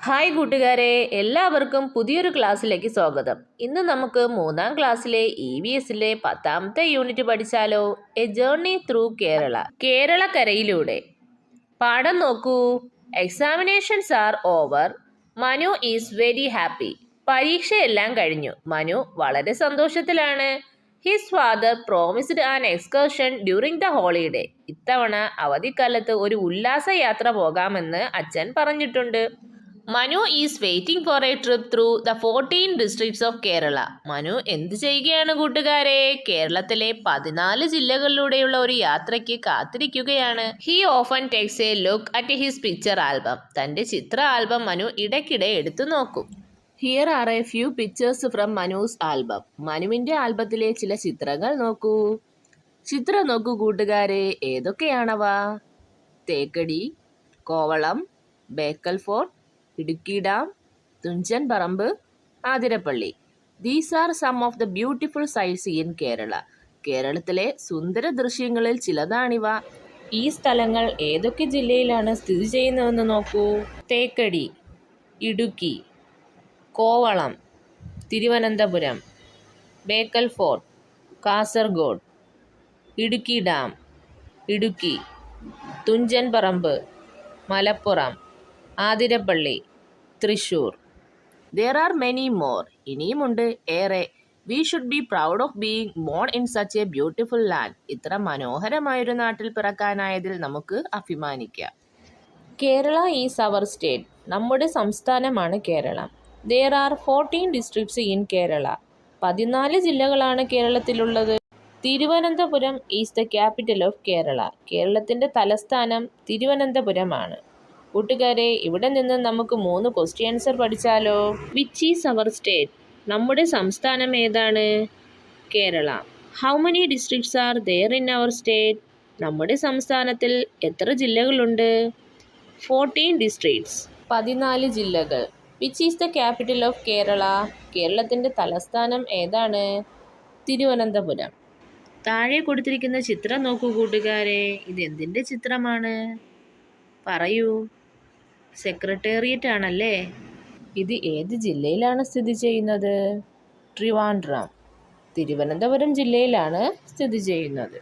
Hi കൂട്ടുകാരെ, എല്ലാവർക്കും പുതിയൊരു ക്ലാസ്സിലേക്ക് സ്വാഗതം. ഇന്ന് നമുക്ക് 3ാം ക്ലാസ്സിലെ EVSലെ 10ാമത്തെ യൂണിറ്റ് പഠിച്ചാലോ? A journey through Kerala. കേരളക്കരയിലൂടെ. പാഠം നോക്കൂ. Examinations are over. Manu is very happy. പരീക്ഷയെല്ലാം കഴിഞ്ഞു. മനു വളരെ സന്തോഷത്തിലാണ്. His father promised an excursion during the holiday. ഇത്തവണ അവധിക്കാലത്ത് ഒരു ഉല്ലാസയാത്ര പോകാമെന്ന് അച്ഛൻ പറഞ്ഞിട്ടുണ്ട്. Manu is waiting for a trip through the 14 districts of Kerala. Manu എന്ത് ചെയ്യുകയാണ് കൂട്ടുകാരെ? കേരളത്തിലെ 14 ജില്ലകളിലൂടെയുള്ള ഒരു യാത്രയ്ക്ക് കാത്തിരിക്കുകയാണ്. He often takes a look at his picture album. തന്റെ ചിത്ര ആൽബം മനു ഇടയ്ക്കിടെ എടുത്തു നോക്കും. Here are a few pictures from Manu's album. മനുവിന്റെ ആൽബത്തിലെ ചില ചിത്രങ്ങൾ നോക്കൂ. ചിത്രം നോക്കൂ കൂട്ടുകാരെ, ഏതൊക്കെയാണവ? Thekkady, Kovalam, Bekal fort, Idukki dam, Thunchan Parambu, Athirappilly. These are some of the beautiful sites in Kerala. കേരളത്തിലെ സുന്ദര ദൃശ്യങ്ങളിൽ ചിലതാണിവ. ഈ സ്ഥലങ്ങൾ ഏതൊക്കെ ജില്ലയിലാണ് സ്ഥിതി ചെയ്യുന്നതെന്ന് നോക്കൂ. തേക്കടി, ഇടുക്കി, കോവളം, തിരുവനന്തപുരം, ബേക്കൽ ഫോർട്ട്, കാസർഗോഡ്, ഇടുക്കി ഡാം, ഇടുക്കി, തുഞ്ചൻ പറമ്പ്, Malappuram, Athirappilly, Thrissur. There are many more. ഇനിയുമുണ്ട് ഏറെ. We should be proud of being born in such a beautiful land. ഇത്ര മനോഹരമായൊരു നാട്ടിൽ പിറക്കാനായതിൽ നമുക്ക് അഭിമാനിക്കാം. Kerala is our state. നമ്മുടെ സംസ്ഥാനമാണ് Keralam. There are 14 districts in Kerala. 14 ജില്ലകളാണ് കേരളത്തിലുള്ളത്. Thiruvananthapuram is the capital of Kerala. കേരളത്തിൻ്റെ തലസ്ഥാനം തിരുവനന്തപുരമാണ്. കൂട്ടുകാരെ, ഇവിടെ നിന്ന് നമുക്ക് 3 ക്വസ്റ്റ്യൻ ആൻസർ പഠിച്ചാലോ? Which is our state? നമ്മുടെ സംസ്ഥാനം ഏതാണ്? Kerala. How many districts are there in our state? നമ്മുടെ സംസ്ഥാനത്തിൽ എത്ര ജില്ലകളുണ്ട്? 14 ഡിസ്ട്രിക്ട്സ്. 14 ജില്ലകൾ. Which is the capital of Kerala? കേരളത്തിൻ്റെ തലസ്ഥാനം ഏതാണ്? തിരുവനന്തപുരം. താഴെ കൊടുത്തിരിക്കുന്ന ചിത്രം നോക്കൂ കൂട്ടുകാരെ. ഇത് എന്തിൻ്റെ ചിത്രമാണ്? പറയൂ. സെക്രട്ടേറിയറ്റ് ആണല്ലേ. ഇത് ഏത് ജില്ലയിലാണ് സ്ഥിതി ചെയ്യുന്നത്? ട്രിവാൻഡ്രം. തിരുവനന്തപുരം ജില്ലയിലാണ് സ്ഥിതി ചെയ്യുന്നത്.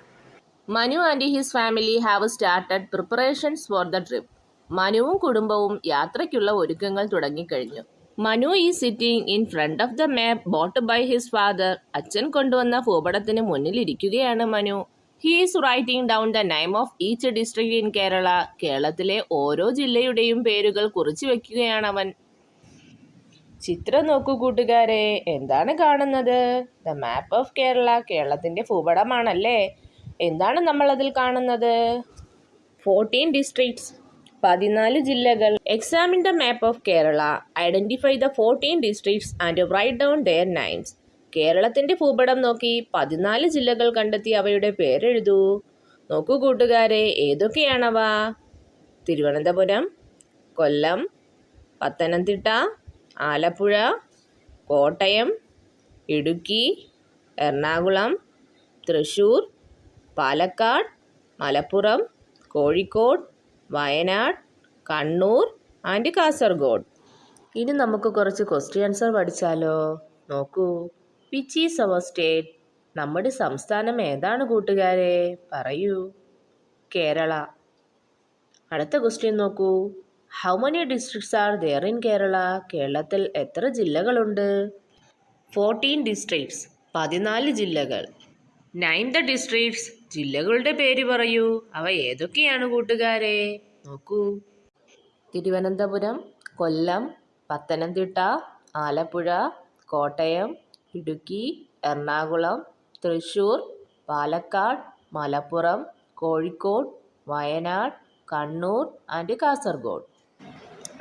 Manu and his family have started preparations for the trip. മനുവും കുടുംബവും യാത്രയ്ക്കുള്ള ഒരുക്കങ്ങൾ തുടങ്ങിക്കഴിഞ്ഞു. Manu is sitting in front of the map bought by his father. അച്ഛൻ കൊണ്ടുവന്ന ഭൂപടത്തിന് മുന്നിലിരിക്കുകയാണ് Manu. He is writing down the name of each district in Kerala. കേരളത്തിലെ ഓരോ ജില്ലയുടെയും പേരുകൾ കുറിച്ചു വയ്ക്കുകയാണവൻ. ചിത്രം നോക്കൂ കൂട്ടുകാരെ, എന്താണ് കാണുന്നത്? The map of Kerala. കേരളത്തിൻ്റെ ഭൂപടമാണല്ലേ. എന്താണ് നമ്മൾ അതിൽ കാണുന്നത്? 14 ഡിസ്ട്രിക്ട്സ്, 14 ജില്ലകൾ. Examine the map of Kerala. Identify the 14 districts and write down their names. കേരളത്തിൻ്റെ ഭൂപടം നോക്കി 14 ജില്ലകൾ കണ്ടെത്തി അവയുടെ പേരെഴുതൂ. നോക്കൂ കൂട്ടുകാരെ, ഏതൊക്കെയാണവ? തിരുവനന്തപുരം, കൊല്ലം, പത്തനംതിട്ട, ആലപ്പുഴ, കോട്ടയം, ഇടുക്കി, എറണാകുളം, തൃശ്ശൂർ, പാലക്കാട്, മലപ്പുറം, കോഴിക്കോട്, വയനാട്, കണ്ണൂർ ആൻഡ് കാസർഗോഡ്. ഇനി നമുക്ക് കുറച്ച് ക്വസ്റ്റ്യൻ ആൻസർ പഠിച്ചാലോ? നോക്കൂ. Which is our state? നമ്മുടെ സംസ്ഥാനം ഏതാണ് കൂട്ടുകാരെ? പറയൂ. കേരള. അടുത്ത ക്വസ്റ്റ്യൻ നോക്കൂ. How many districts are there in Kerala? കേരളത്തിൽ എത്ര ജില്ലകളുണ്ട്? 14 ഡിസ്ട്രിക്ട്സ്, 14 ജില്ലകൾ. Name the districts. ജില്ലകളുടെ പേര് പറയൂ. അവ ഏതൊക്കെയാണ് കൂട്ടുകാരെ? നോക്കൂ. തിരുവനന്തപുരം, കൊല്ലം, പത്തനംതിട്ട, ആലപ്പുഴ, കോട്ടയം, ഇടുക്കി, എറണാകുളം, തൃശ്ശൂർ, പാലക്കാട്, മലപ്പുറം, കോഴിക്കോട്, വയനാട്, കണ്ണൂർ ആൻഡ് കാസർഗോഡ്.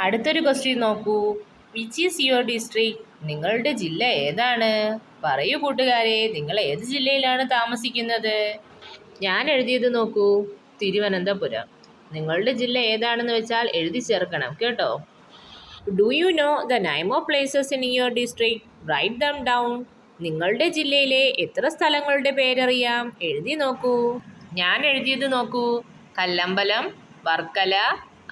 അടുത്തൊരു ക്വസ്റ്റ്യൻ നോക്കൂ. Which is your district? നിങ്ങളുടെ ജില്ല ഏതാണ്? പറയൂ കൂട്ടുകാരെ, നിങ്ങൾ ഏത് ജില്ലയിലാണ് താമസിക്കുന്നത്? ഞാൻ എഴുതിയത് നോക്കൂ. തിരുവനന്തപുരം. നിങ്ങളുടെ ജില്ല ഏതാണെന്ന് വെച്ചാൽ എഴുതി ചേർക്കണം കേട്ടോ. Do you know the name of places in your district? Write them down. നിങ്ങളുടെ ജില്ലയിലെ എത്ര സ്ഥലങ്ങളുടെ പേരറിയാം? എഴുതി നോക്കൂ. ഞാൻ എഴുതിയത് നോക്കൂ. കല്ലമ്പലം, വർക്കല,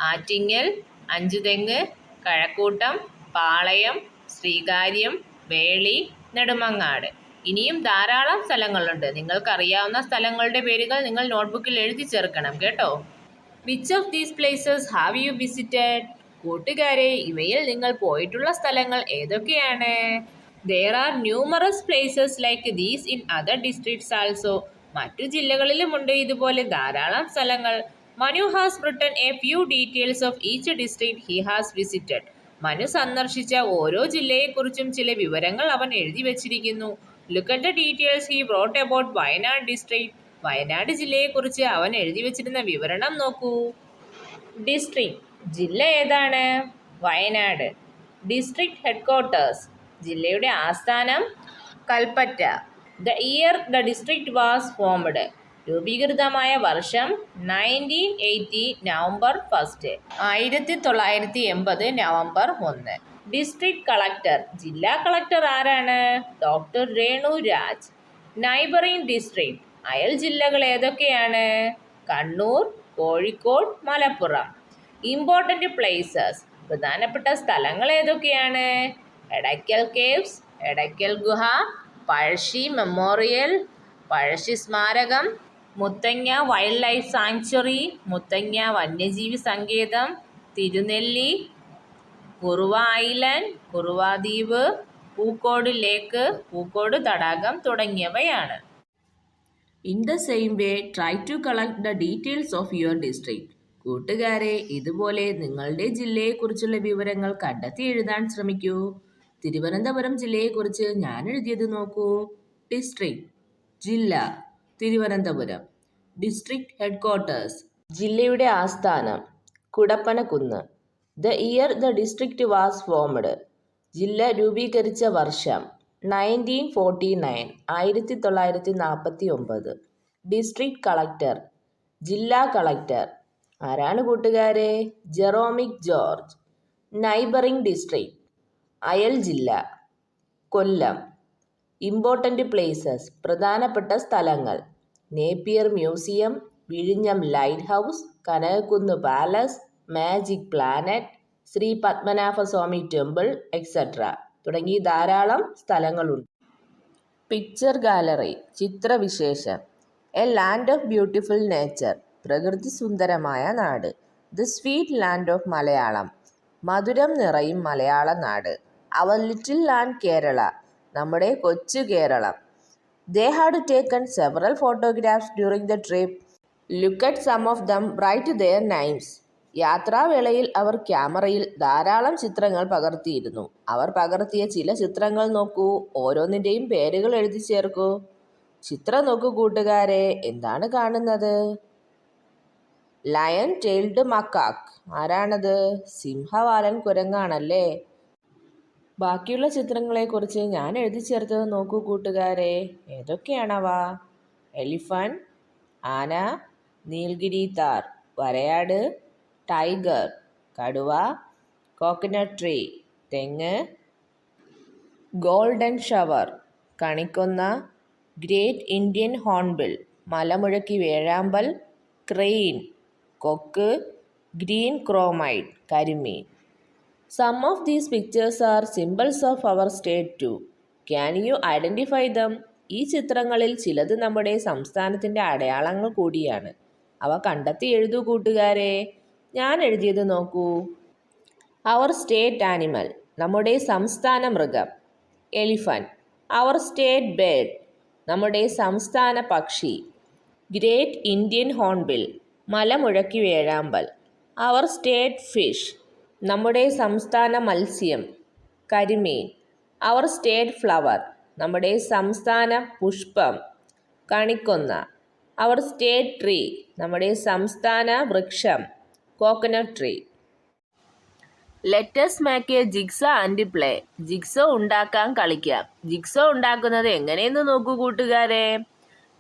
ആറ്റിങ്ങൽ, അഞ്ചുതെങ്ങ്, കഴക്കൂട്ടം, പാളയം, ശ്രീകാര്യം, വേളി, നെടുമങ്ങാട്. ഇനിയും ധാരാളം സ്ഥലങ്ങളുണ്ട്. നിങ്ങൾക്കറിയാവുന്ന സ്ഥലങ്ങളുടെ പേരുകൾ നിങ്ങൾ നോട്ട്ബുക്കിൽ എഴുതി ചേർക്കണം കേട്ടോ. Which of these places have you visited? കൂട്ടുകാരെ, ഇവയിൽ നിങ്ങൾ പോയിട്ടുള്ള സ്ഥലങ്ങൾ ഏതൊക്കെയാണ്? There are numerous places like these in other districts also. മറ്റു ജില്ലകളിലുമുണ്ട് ഇതുപോലെ ധാരാളം സ്ഥലങ്ങൾ. Manu has written a few details of each district he has visited. Manu സന്ദർശിച്ച ഓരോ ജില്ലയെക്കുറിച്ചും ചില വിവരങ്ങൾ അവൻ എഴുതി വച്ചിരിക്കുന്നു. Look at the details he wrote about Wayanad district. Wayanad ജില്ലയെക്കുറിച്ച് അവൻ എഴുതി വച്ചിരുന്ന വിവരണം നോക്കൂ. ഡിസ്ട്രിക്ട്, ജില്ല ഏതാണ്? വയനാട്. ഡിസ്ട്രിക്ട് ഹെഡ്ക്വാർട്ടേഴ്സ്, ജില്ലയുടെ ആസ്ഥാനം Kalpetta. The year the district was formed, രൂപീകൃതമായ വർഷം 1980 നവംബർ 1. 1980 നവംബർ 1. ഡിസ്ട്രിക്ട് കളക്ടർ, ജില്ലാ കളക്ടർ ആരാണ്? Doctor Renu Raj. Neighbouring district, അയൽ ജില്ലകൾ ഏതൊക്കെയാണ്? കണ്ണൂർ, കോഴിക്കോട്, മലപ്പുറം. ഇമ്പോർട്ടൻ്റ് പ്ലേസസ്, പ്രധാനപ്പെട്ട സ്ഥലങ്ങൾ ഏതൊക്കെയാണ്? എടയ്ക്കൽ കേവ്സ്, എടയ്ക്കൽ ഗുഹ, പഴശ്ശി മെമ്മോറിയൽ, പഴശ്ശി സ്മാരകം, Muthanga wild life sanctuary, Muthanga വന്യജീവി സങ്കേതം, തിരുനെല്ലി, കുറുവ ഐലൻഡ്, കുറുവ ദ്വീപ്, പൂക്കോട് ലേക്ക്, പൂക്കോട് തടാകം തുടങ്ങിയവയാണ്. In the same way try to collect the details of your district. കൂട്ടുകാരെ, ഇതുപോലെ നിങ്ങളുടെ ജില്ലയെക്കുറിച്ചുള്ള വിവരങ്ങൾ കണ്ടെത്തി എഴുതാൻ ശ്രമിക്കൂ. തിരുവനന്തപുരം ജില്ലയെക്കുറിച്ച് ഞാൻ എഴുതിയത് നോക്കൂ. ഡിസ്ട്രിക്ട്, ജില്ല, തിരുവനന്തപുരം. ഡിസ്ട്രിക്ട് ഹെഡ്ക്വാർട്ടേഴ്സ്, ജില്ലയുടെ ആസ്ഥാനം Kudappanakunnu. The year the district was formed, ജില്ല രൂപീകരിച്ച വർഷം 1949 1949. ഡിസ്ട്രിക്ട് കളക്ടർ, ജില്ലാ കളക്ടർ ആരാണ് കൂട്ടുകാരെ? ജെറോമിക് ജോർജ്. നൈബറിംഗ് ഡിസ്ട്രിക്ട്, അയൽ ജില്ല കൊല്ലം. ഇമ്പോർട്ടൻ്റ് പ്ലേസസ്, പ്രധാനപ്പെട്ട സ്ഥലങ്ങൾ നേപ്പിയർ മ്യൂസിയം, വിഴിഞ്ഞം light house, Kanakakkunnu palace, magic planet, Sree Padmanabhaswamy temple etcetera തുടങ്ങി ധാരാളം സ്ഥലങ്ങളുണ്ട്. പിക്ചർ ഗാലറി, ചിത്രവിശേഷം. A land of beautiful nature, പ്രകൃതി സുന്ദരമായ നാട്. The sweet land of Malayalam, മധുരം നിറയും മലയാള നാട്. അവർ ലിറ്റിൽ ലാൻഡ് കേരള, നമ്മുടെ കൊച്ചു Keralam. They had taken several photographs during the trip. Look at some of them, write their names. യാത്രാവേളയിൽ അവർ ക്യാമറയിൽ ധാരാളം ചിത്രങ്ങൾ പകർത്തിയിരുന്നു. അവർ പകർത്തിയ ചില ചിത്രങ്ങൾ നോക്കൂ. ഓരോന്നിൻ്റെയും പേരുകൾ എഴുതി ചേർക്കൂ. ചിത്രം നോക്കൂ കൂട്ടുകാരെ, എന്താണ് കാണുന്നത്? ലയൺ ടെയിൽഡ് മക്കാക്ക്, ആരാണത്? സിംഹവാലൻ കുരങ്ങാണല്ലേ. ബാക്കിയുള്ള ചിത്രങ്ങളെക്കുറിച്ച് ഞാൻ എഴുതി ചേർത്തത് നോക്കൂ കൂട്ടുകാരെ, ഏതൊക്കെയാണവ? എലിഫന്റ്, ആന, നീൽഗിരി താർ, വരയാട്, ടൈഗർ, കടുവ, കോക്കനട്ട് ട്രീ, തെങ്ങ്, ഗോൾഡൻ ഷവർ, കണിക്കൊന്ന, ഗ്രേറ്റ് ഇന്ത്യൻ ഹോൺബിൽ, മലമുഴക്കി വേഴാമ്പൽ, ക്രെയിൻ, കൊക്ക്, ഗ്രീൻ ക്രോമൈഡ്, കരിമീൻ. Some of these pictures are symbols of our state too. Can you identify them? ഈ ചിത്രങ്ങളിൽ ചിലത് നമ്മുടെ സംസ്ഥാനത്തിൻ്റെ അടയാളങ്ങൾ കൂടിയാണ്. അവ കണ്ടെത്തി എഴുതൂ കൂട്ടുകാരെ. ഞാൻ എഴുതിയത് നോക്കൂ. അവർ സ്റ്റേറ്റ് ആനിമൽ, നമ്മുടെ സംസ്ഥാന മൃഗം. എലിഫന്റ്, അവർ സ്റ്റേറ്റ് ബേർഡ്, നമ്മുടെ സംസ്ഥാന പക്ഷി. ഗ്രേറ്റ് ഇന്ത്യൻ ഹോൺബിൽ, മലമുഴക്കി വേഴാമ്പൽ. അവർ സ്റ്റേറ്റ് ഫിഷ്, നമ്മുടെ സംസ്ഥാന മത്സ്യം. കരിമീൻ, അവർ സ്റ്റേറ്റ് ഫ്ലവർ, നമ്മുടെ സംസ്ഥാന പുഷ്പം. കണിക്കൊന്ന, അവർ സ്റ്റേറ്റ് ട്രീ, നമ്മുടെ സംസ്ഥാന വൃക്ഷം. Coconut tree. Let's make a jigsaw and play. Jigsaw ഉണ്ടാക്കാൻ കളിക്കാം. ജിഗ്സോ ഉണ്ടാക്കുന്നത് എങ്ങനെയെന്ന് നോക്കൂ കൂട്ടുകാരെ.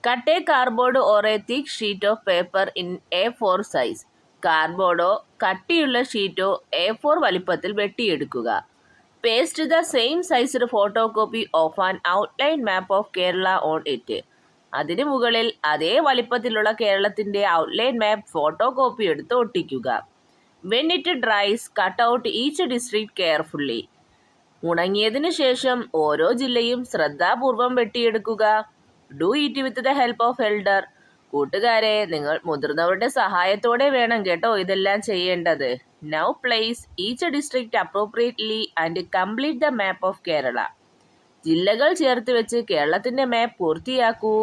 Cut a cardboard or a thick sheet of paper in A4 size. കാർഡ്ബോർഡോ കട്ടിയുള്ള ഷീറ്റോ A4 വലിപ്പത്തിൽ വെട്ടിയെടുക്കുക. Paste the same sized photo copy of an outline map of Kerala on it. അതിനു മുകളിൽ അതേ വലിപ്പത്തിലുള്ള കേരളത്തിൻ്റെ ഔട്ട്ലൈൻ മാപ്പ് ഫോട്ടോ കോപ്പി എടുത്ത് ഒട്ടിക്കുക. When it dries cut out each district carefully. ഉണങ്ങിയതിനു ശേഷം ഓരോ ജില്ലയും ശ്രദ്ധാപൂർവം വെട്ടിയെടുക്കുക. Do it with the help of elder. കൂട്ടുകാരെ, നിങ്ങൾ മുതിർന്നവരുടെ സഹായത്തോടെ വേണം കേട്ടോ ഇതെല്ലാം ചെയ്യേണ്ടത്. Now place each district appropriately and complete the map of Kerala. ജില്ലകൾ ചേർത്ത് വെച്ച് കേരളത്തിന്റെ മാപ്പ് പൂർത്തിയാക്കൂ.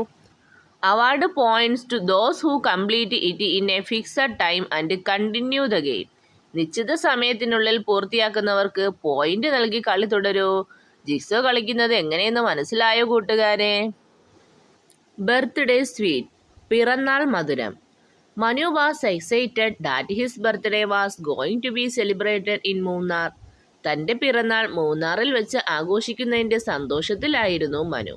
Award points to those who complete it in a fixed time and continue the game. നിശ്ചിത സമയത്തിനുള്ളിൽ പൂർത്തിയാക്കുന്നവർക്ക് പോയിന്റ് നൽകി കളി തുടരൂ. ജിക്സോ കളിക്കുന്നത് എങ്ങനെയെന്ന് മനസ്സിലായോ കൂട്ടുകാരെ? ബർത്ത്ഡേ സ്വീറ്റ്, പിറന്നാൾ മധുരം. Manu was excited that his birthday was going to be celebrated in Munnar. തൻ്റെ പിറന്നാൾ മൂന്നാറിൽ വെച്ച് ആഘോഷിക്കുന്നതിൻ്റെ സന്തോഷത്തിലായിരുന്നു Manu.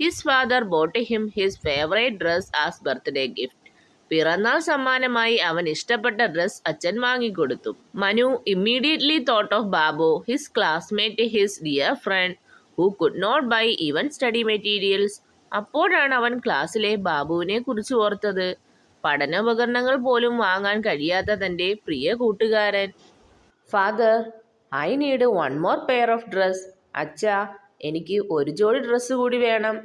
His father bought him his favourite dress as birthday gift. പിറന്നാൾ സമ്മാനമായി അവൻ ഇഷ്ടപ്പെട്ട ഡ്രസ് അച്ഛൻ വാങ്ങിക്കൊടുത്തു. Manu immediately thought of Babu, his classmate, his dear friend who could not buy even study materials. അപ്പോഴാണ് അവൻ ക്ലാസ്സിലെ ബാബുവിനെ കുറിച്ച് ഓർത്തത്. പഠനോപകരണങ്ങൾ പോലും വാങ്ങാൻ കഴിയാത്ത തൻ്റെ പ്രിയ കൂട്ടുകാരൻ. Father, I need one more pair of dress. അച്ഛാ, എനിക്ക് ഒരു ജോഡി ഡ്രസ്സ് കൂടി വേണം.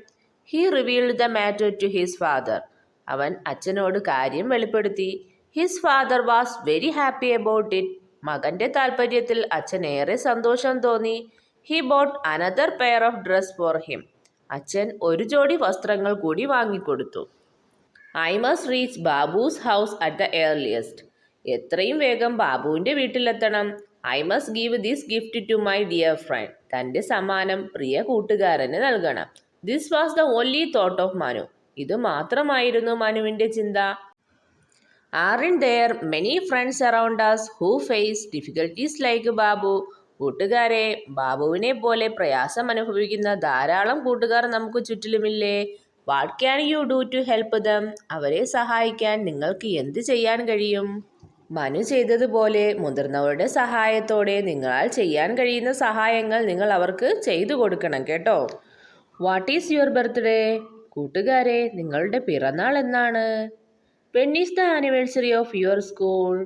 He revealed the matter to his father. അവൻ അച്ഛനോട് കാര്യം വെളിപ്പെടുത്തി. His father was very happy about it. മകൻ്റെ താൽപ്പര്യത്തിൽ അച്ഛൻ ഏറെ സന്തോഷം തോന്നി. He bought another pair of dress for him. അച്ഛൻ ഒരു ജോഡി വസ്ത്രങ്ങൾ കൂടി വാങ്ങിക്കൊടുത്തു. I must reach Babu's house at the earliest. എത്രയും വേഗം ബാബുവിൻ്റെ വീട്ടിലെത്തണം. I must give this gift to my dear friend. തൻ്റെ സമ്മാനം പ്രിയ കൂട്ടുകാരന് നൽകണം. This was the only thought of Manu. ഇത് മാത്രമായിരുന്നു മനുവിൻ്റെ ചിന്ത. Aren't there many friends around us who face difficulties like Babu. കൂട്ടുകാരെ, ബാബുവിനെ പോലെ പ്രയാസം അനുഭവിക്കുന്ന ധാരാളം കൂട്ടുകാർ നമുക്ക് ചുറ്റിലുമില്ലേ? What can you do to help them? അവരെ സഹായിക്കാൻ നിങ്ങൾക്ക് എന്ത് ചെയ്യാൻ കഴിയും? മനു ചെയ്തതുപോലെ മുതിർന്നവരുടെ സഹായത്തോടെ നിങ്ങളാൽ ചെയ്യാൻ കഴിയുന്ന സഹായങ്ങൾ നിങ്ങൾ അവർക്ക് ചെയ്തു കൊടുക്കണം കേട്ടോ. What is your birthday? കൂട്ടുകാരെ, നിങ്ങളുടെ പിറന്നാൾ എന്നാണ്? When is the anniversary of your school?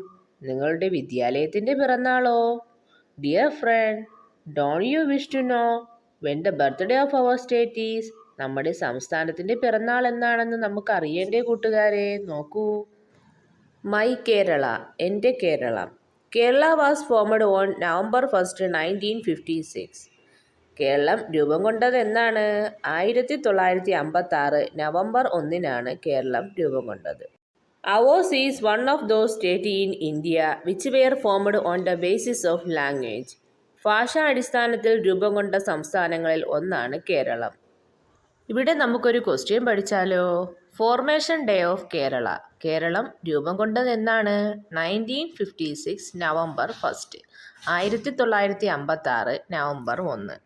നിങ്ങളുടെ വിദ്യാലയത്തിൻ്റെ പിറന്നാളോ? Dear friend, don't you wish to know when the birthday of our state is? നമ്മുടെ സംസ്ഥാനത്തിൻ്റെ പിറന്നാൾ എന്നാണെന്ന് നമുക്ക് അറിയേണ്ടേ കൂട്ടുകാരെ? നോക്കൂ. മൈ കേരള, എൻ്റെ Keralam. Kerala was formed on November 1, 1956. Keralam രൂപം കൊണ്ടത് എന്നാണ്? 1956 നവംബർ 1 കേരളം രൂപം കൊണ്ടത്. Ours is one of those states in India which were formed on the basis of language. ഭാഷാ അടിസ്ഥാനത്തിൽ രൂപം കൊണ്ട സംസ്ഥാനങ്ങളിൽ ഒന്നാണ് കേരളം. ഇവിടെ നമുക്കൊരു ക്വസ്റ്റ്യൻ പഠിച്ചാലോ? Formation day of Kerala. Keralam രൂപം കൊണ്ടത് എന്നാണ്? 1956 November 1. 1956 November 1.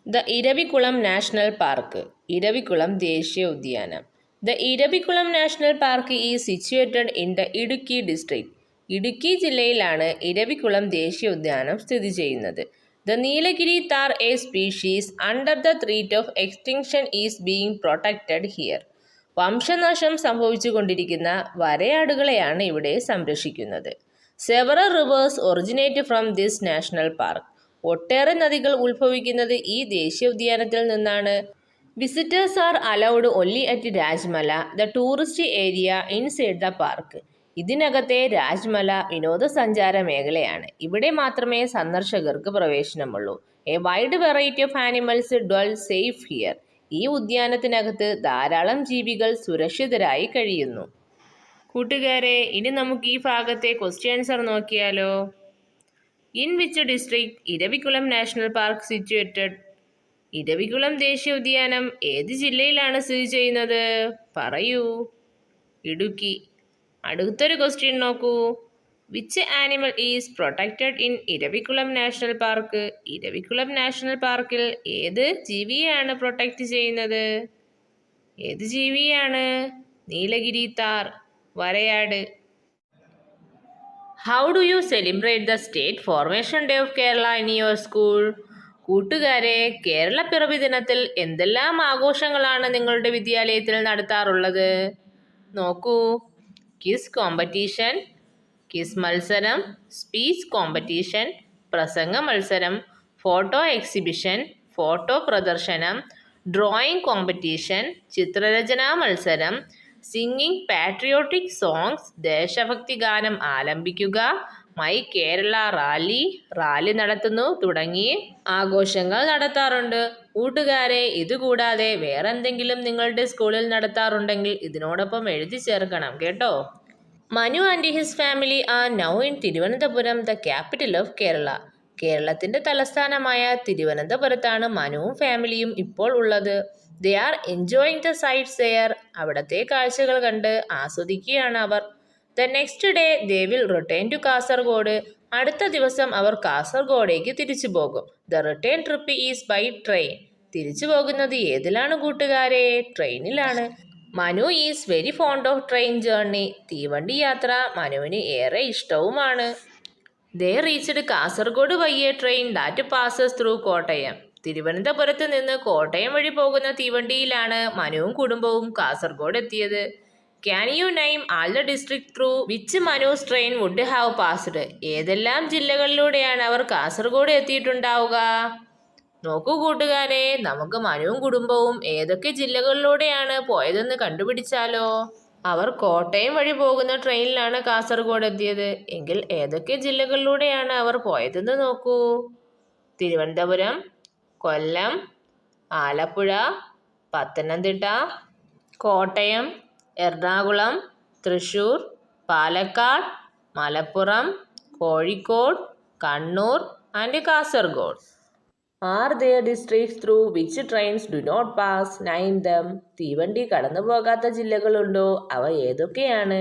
The Eravikulam national park. Eravikulam ദേശീയ ഉദ്യാനം. The Eravikulam national park is situated in the Idukki district. Idukki ജില്ലയിലാണ് ഇരവികുളം ദേശീയ ഉദ്യാനം സ്ഥിതി ചെയ്യുന്നത്. The Nilgiri tahr, a species under the threat of extinction, is being protected here. വംശനാശം സംഭവിച്ചുകൊണ്ടിരിക്കുന്ന വരയാടുകളെയാണ് ഇവിടെ സംരക്ഷിക്കുന്നത്. Several rivers originate from this national park. ഒട്ടേറെ നദികൾ ഉത്ഭവിക്കുന്നത് ഈ ദേശീയോദ്യാനത്തിൽ നിന്നാണ്. Visitors are allowed only at Rajmala, the tourist area inside the park. ഇതിനകത്തെ രാജ്മല വിനോദസഞ്ചാര മേഖലയാണ്. ഇവിടെ മാത്രമേ സന്ദർശകർക്ക് പ്രവേശനമുള്ളൂ. A wide variety of animals dwell safe here. ഈ ഉദ്യാനത്തിനകത്ത് ധാരാളം ജീവികൾ സുരക്ഷിതരായി കഴിയുന്നു. കൂട്ടുകാരെ, ഇനി നമുക്ക് ഈ ഭാഗത്തെ ക്വസ്റ്റ്യൻ ആൻസർ നോക്കിയാലോ? In which district Eravikulam national park situated? Eravikulam ദേശീയ ഉദ്യാനം ഏത് ജില്ലയിലാണ് സ്ഥിതി ചെയ്യുന്നത്? പറയൂ. ഇടുക്കി. അടുത്തൊരു ക്വസ്റ്റ്യൻ നോക്കൂ. Which animal is protected in Eravikulam national park? Eravikulam national പാർക്കിൽ ഏത് ജീവിയെയാണ് പ്രൊട്ടക്റ്റ് ചെയ്യുന്നത്? ഏത് ജീവിയാണ്? നീലഗിരി താർ, വരയാട്. How do you celebrate the state formation day of Kerala in your school? കൂട്ടുകാരെ, കേരള പിറവി ദിനത്തിൽ എന്തെല്ലാം ആഘോഷങ്ങളാണ് നിങ്ങളുടെ വിദ്യാലയത്തിൽ നടത്താറുള്ളത്? നോക്കൂ. ക്വിസ് കോമ്പറ്റീഷൻ, ക്വിസ് മത്സരം, സ്പീച്ച് കോമ്പറ്റീഷൻ, പ്രസംഗ മത്സരം, ഫോട്ടോ എക്സിബിഷൻ, ഫോട്ടോ പ്രദർശനം, ഡ്രോയിങ് കോമ്പറ്റീഷൻ, ചിത്രരചനാ മത്സരം, സിംഗിങ് പാട്രിയോട്ടിക് സോങ്സ്, ദേശഭക്തി ഗാനം ആലപിക്കുക, മൈ കേരള റാലി നടത്തുന്നു തുടങ്ങി ആഘോഷങ്ങൾ നടത്താറുണ്ട്. കൂട്ടുകാരെ, ഇതുകൂടാതെ വേറെന്തെങ്കിലും നിങ്ങളുടെ സ്കൂളിൽ നടത്താറുണ്ടെങ്കിൽ ഇതിനോടൊപ്പം എഴുതി ചേർക്കണം കേട്ടോ. Manu and his family are now in Thiruvananthapuram, the capital of Kerala. കേരളത്തിന്റെ തലസ്ഥാനമായ തിരുവനന്തപുരത്താണ് മനുവും ഫാമിലിയും ഇപ്പോൾ ഉള്ളത്. They are enjoying the sights there. അവിടത്തെ കാഴ്ചകൾ കണ്ട് ആസ്വദിക്കുകയാണ് അവർ. The next day they will return to Kasaragod. അടുത്ത ദിവസം അവർ കാസർഗോഡേക്ക് തിരിച്ചു പോകും. The return trip is by train. തിരിച്ചു പോകുന്നത് ഏതിലാണ് കൂട്ടുകാരെ? ട്രെയിനിലാണ്. Manu is very fond of train journey. തീവണ്ടി യാത്ര മനുവിന് ഏറെ ഇഷ്ടവുമാണ്. They reached Kasaragod by a train that passes through Kottayam. തിരുവനന്തപുരത്ത് നിന്ന് കോട്ടയം വഴി പോകുന്ന തീവണ്ടിയിലാണ് മനുവും കുടുംബവും കാസർഗോഡ് എത്തിയത്. Can you name all the district through which Manu's train would have passed? ഏതെല്ലാം ജില്ലകളിലൂടെയാണ് അവർ കാസർഗോഡ് എത്തിയിട്ടുണ്ടാവുക? നോക്കൂ കൂട്ടുകാരെ, നമുക്ക് മനുവും കുടുംബവും ഏതൊക്കെ ജില്ലകളിലൂടെയാണ് പോയതെന്ന് കണ്ടുപിടിച്ചാലോ. അവർ കോട്ടയം വഴി പോകുന്ന ട്രെയിനിലാണ് കാസർഗോഡ് എത്തിയത്. എങ്കിൽ ഏതൊക്കെ ജില്ലകളിലൂടെയാണ് അവർ പോയതെന്ന് നോക്കൂ. Thiruvananthapuram, Kollam, Alappuzha, Pathanamthitta, Kottayam, Ernakulam, Thrissur, Palakkad, Malappuram, Kozhikode, Kannur and Kasaragod. Are there districts through which trains do not pass? Name them. തീവണ്ടി കടന്നു പോകാത്ത ജില്ലകളുണ്ടോ? അവ ഏതൊക്കെയാണ്?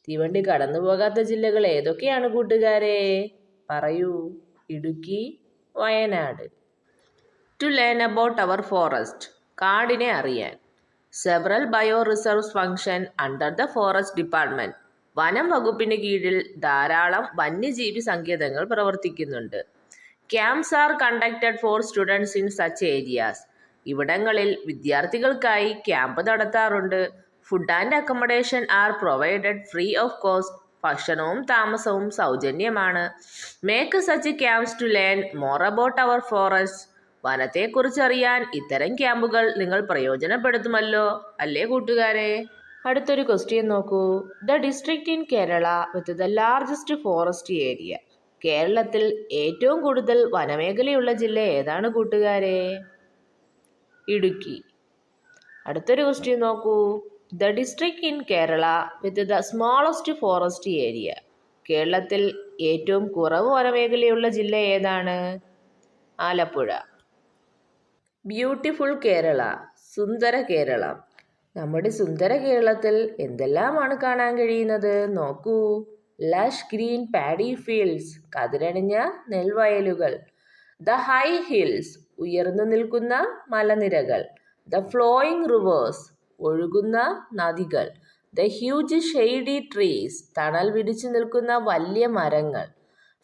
തീവണ്ടി കടന്നു പോകാത്ത ജില്ലകൾ ഏതൊക്കെയാണ് കൂട്ടുകാരെ? പറയൂ. Idukki, Wayanad. To learn about our forest. കാടിനെ അറിയാൻ. Several bio reserves function under the forest department. വനം വകുപ്പിന് കീഴിൽ ധാരാളം വന്യജീവി സങ്കേതങ്ങൾ പ്രവർത്തിക്കുന്നുണ്ട്. Camps are conducted for students in such areas. ഇവിടങ്ങളിൽ വിദ്യാർത്ഥികൾക്കായി ക്യാമ്പ് നടത്താറുണ്ട്. Food and accommodation are provided free of cost. ഭക്ഷണവും താമസവും സൗജന്യമാണ്. Make such camps to learn more about our forest. വനത്തെക്കുറിച്ചറിയാൻ ഇത്തരം ക്യാമ്പുകൾ നിങ്ങൾ പ്രയോജനപ്പെടുത്തുമല്ലോ അല്ലേ കൂട്ടുകാരെ? അടുത്തൊരു ക്വസ്റ്റ്യൻ നോക്കൂ. The district in Kerala with the largest forest area. കേരളത്തിൽ ഏറ്റവും കൂടുതൽ വനമേഖലയുള്ള ജില്ല ഏതാണ് കൂട്ടുകാരെ? ഇടുക്കി. അടുത്തൊരു ക്വസ്റ്റ്യൻ നോക്കൂ. The district in Kerala with the smallest forest area. കേരളത്തിൽ ഏറ്റവും കുറവ് വനമേഖലയുള്ള ജില്ല ഏതാണ്? ആലപ്പുഴ. ബ്യൂട്ടിഫുൾ കേരള, സുന്ദര കേരളം. നമ്മുടെ സുന്ദര കേരളത്തിൽ എന്തെല്ലാമാണ് കാണാൻ കഴിയുന്നത്? നോക്കൂ. ലഷ് ഗ്രീൻ പാഡി ഫീൽഡ്സ്, കതിരണിഞ്ഞ നെൽവയലുകൾ. ദ ഹൈ ഹിൽസ്, ഉയർന്നു നിൽക്കുന്ന മലനിരകൾ. ദ ഫ്ലോയിങ് റിവേഴ്സ്, ഒഴുകുന്ന നദികൾ. ദ ഹ്യൂജ് ഷെയ്ഡി ട്രീസ്, തണൽ വിരിച്ചു നിൽക്കുന്ന വലിയ മരങ്ങൾ.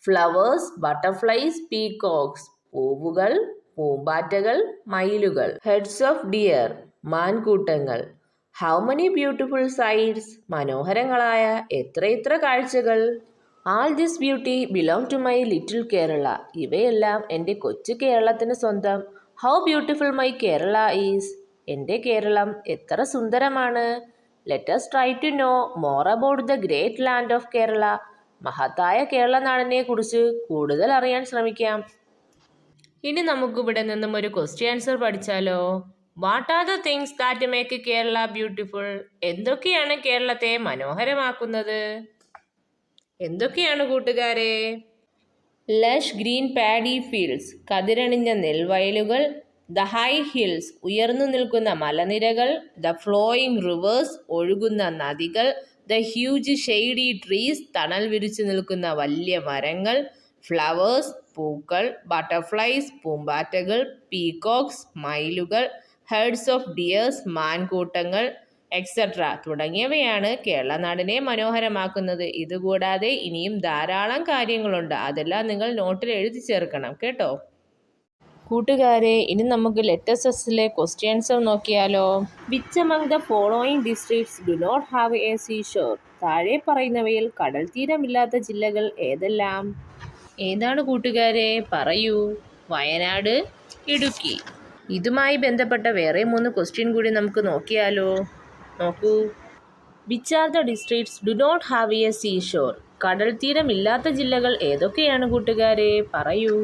ഫ്ലവേഴ്സ്, ബട്ടർഫ്ലൈസ്, പീകോക്സ്, പൂവുകൾ, പൂമ്പാറ്റകൾ, മയിലുകൾ. ഹെഡ്സ് ഓഫ് ഡിയർ, മാൻകൂട്ടങ്ങൾ. ഹൗ മെനി ബ്യൂട്ടിഫുൾ സൈറ്റ്സ്, മനോഹരങ്ങളായ എത്ര കാഴ്ചകൾ. All this beauty belong to my little Kerala. ഇവയെല്ലാം എൻ്റെ കൊച്ചു കേരളത്തിന് സ്വന്തം. How beautiful my Kerala is. എൻ്റെ കേരളം എത്ര സുന്ദരമാണ്. Let us try to know more about the great land of Kerala. മഹത്തായ കേരള നാടിനെ കുറിച്ച് കൂടുതൽ അറിയാൻ ശ്രമിക്കാം. ഇനി നമുക്കിവിടെ നിന്നും ഒരു ക്വസ്റ്റ്യൻ ആൻസർ പഠിച്ചാലോ. What are the things that make Kerala beautiful? എന്തൊക്കെയാണ് കേരളത്തെ മനോഹരമാക്കുന്നത്? എന്തൊക്കെയാണ് കൂട്ടുകാരെ? ലഷ് ഗ്രീൻ പാഡി ഫീൽഡ്സ്, കതിരണിഞ്ഞ നെൽവയലുകൾ. ദ ഹൈ ഹിൽസ്, ഉയർന്നു നിൽക്കുന്ന മലനിരകൾ. ദ ഫ്ലോയിങ് റിവേഴ്സ്, ഒഴുകുന്ന നദികൾ. ദ ഹ്യൂജ് ഷെയ്ഡി ട്രീസ്, തണൽ വിരിച്ചു നിൽക്കുന്ന വലിയ മരങ്ങൾ. ഫ്ലവേഴ്സ്, പൂക്കൾ. ബട്ടർഫ്ലൈസ്, പൂമ്പാറ്റകൾ. പീകോക്സ്, മയിലുകൾ. ഹെർഡ്സ് ഓഫ് ഡിയേഴ്സ്, മാൻകൂട്ടങ്ങൾ, എക്സെട്ര തുടങ്ങിയവയാണ് കേരള നാടിനെ മനോഹരമാക്കുന്നത്. ഇതുകൂടാതെ ഇനിയും ധാരാളം കാര്യങ്ങളുണ്ട്. അതെല്ലാം നിങ്ങൾ നോട്ടിൽ എഴുതി ചേർക്കണം കേട്ടോ. കൂട്ടുകാരെ, ഇനി നമുക്ക് ലെറ്റർ എസിലെ ക്വസ്റ്റ്യൻസ് നോക്കിയാലോ. Which among the following districts do not have a seashore? താഴെ പറയുന്നവയിൽ കടൽ തീരമില്ലാത്ത ജില്ലകൾ ഏതെല്ലാം? ഏതാണ് കൂട്ടുകാരെ, പറയൂ. വയനാട്, ഇടുക്കി. ഇതുമായി ബന്ധപ്പെട്ട വേറെ 3 ക്വസ്റ്റ്യൻ കൂടി നമുക്ക് നോക്കിയാലോ. നോക്കൂ. Which are the districts do not have a seashore? കടൽ തീരമില്ലാത്ത ജില്ലകൾ ഏതൊക്കെയാണ് കൂട്ടുകാരെ, പറയൂ.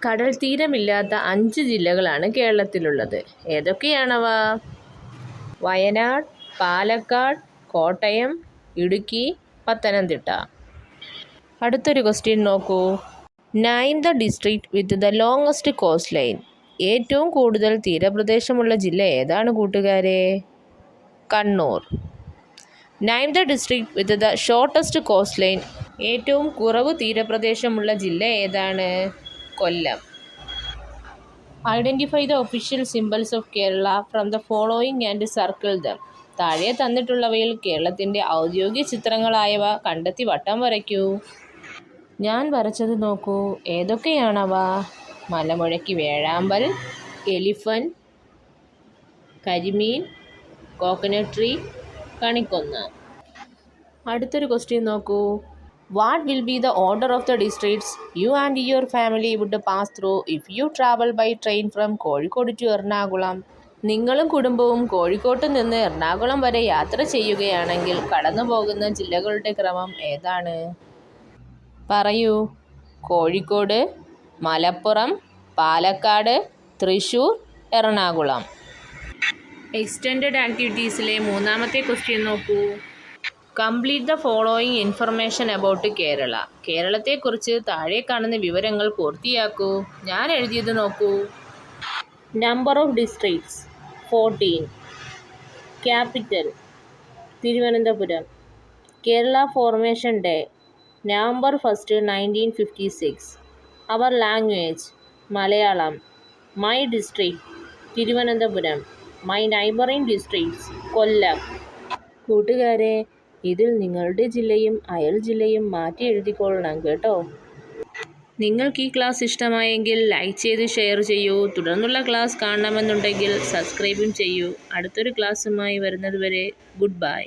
കടൽ തീരമില്ലാത്ത 5 ജില്ലകളാണ് കേരളത്തിലുള്ളത്. ഏതൊക്കെയാണവ? വയനാട്, പാലക്കാട്, കോട്ടയം, ഇടുക്കി, പത്തനംതിട്ട. അടുത്തൊരു ക്വസ്റ്റ്യൻ നോക്കൂ. Name the district with the longest coastline. ഏറ്റവും കൂടുതൽ തീരപ്രദേശമുള്ള ജില്ല ഏതാണ് കൂട്ടുകാരെ? Kannur. Name the district with the shortest coastline. ഏറ്റവും കുറവ് തീരപ്രദേശമുള്ള ജില്ല ഏതാണ്? Kollam. Identify the official symbols of Kerala from the following and circle them. താഴെ തന്നിട്ടുള്ളവയിൽ കേരളത്തിൻ്റെ ഔദ്യോഗിക ചിത്രങ്ങളായവ കണ്ടെത്തി വട്ടം വരയ്ക്കൂ. ഞാൻ വരച്ചത് നോക്കൂ. ഏതൊക്കെയാണവ? മലമുഴക്കി വേഴാമ്പൽ, എലിഫന്റ്, കരിമീൻ, കോക്കനട്ട് ട്രീ, കണിക്കൊന്ന. അടുത്തൊരു ക്വസ്റ്റ്യൻ നോക്കൂ. What will be the order of the districts you and your family would pass through if you travel by train from Kozhikode to Ernakulam? നിങ്ങളും കുടുംബവും കോഴിക്കോട്ട് നിന്ന് എറണാകുളം വരെ യാത്ര ചെയ്യുകയാണെങ്കിൽ കടന്നു പോകുന്ന ജില്ലകളുടെ ക്രമം ഏതാണ്? പറയൂ. കോഴിക്കോട്, മലപ്പുറം, പാലക്കാട്, തൃശ്ശൂർ, എറണാകുളം. എക്സ്റ്റൻഡഡ് ആക്ടിവിറ്റീസിലെ 3ാമത്തെ ക്വസ്റ്റ്യൻ നോക്കൂ. Complete the following information about Kerala. കേരളത്തെക്കുറിച്ച് താഴെ കാണുന്ന വിവരങ്ങൾ പൂർത്തിയാക്കൂ. ഞാൻ എഴുതിയത് നോക്കൂ. Number of districts 14. Capital Thiruvananthapuram. Kerala formation day November 1st, 1956. Our language Malayalam. My district Thiruvananthapuram. My neighbouring districts Kollam. കൂട്ടുകാരെ, ഇതിൽ നിങ്ങളുടെ ജില്ലയും അയൽ ജില്ലയും മാറ്റി എഴുതിക്കൊള്ളണം കേട്ടോ. നിങ്ങൾക്ക് ഈ ക്ലാസ് ഇഷ്ടമായെങ്കിൽ ലൈക്ക് ചെയ്ത് ഷെയർ ചെയ്യൂ. തുടർന്നുള്ള ക്ലാസ് കാണണമെന്നുണ്ടെങ്കിൽ സബ്സ്ക്രൈബും ചെയ്യൂ. അടുത്തൊരു ക്ലാസ്സുമായി വരുന്നതുവരെ ഗുഡ് ബൈ.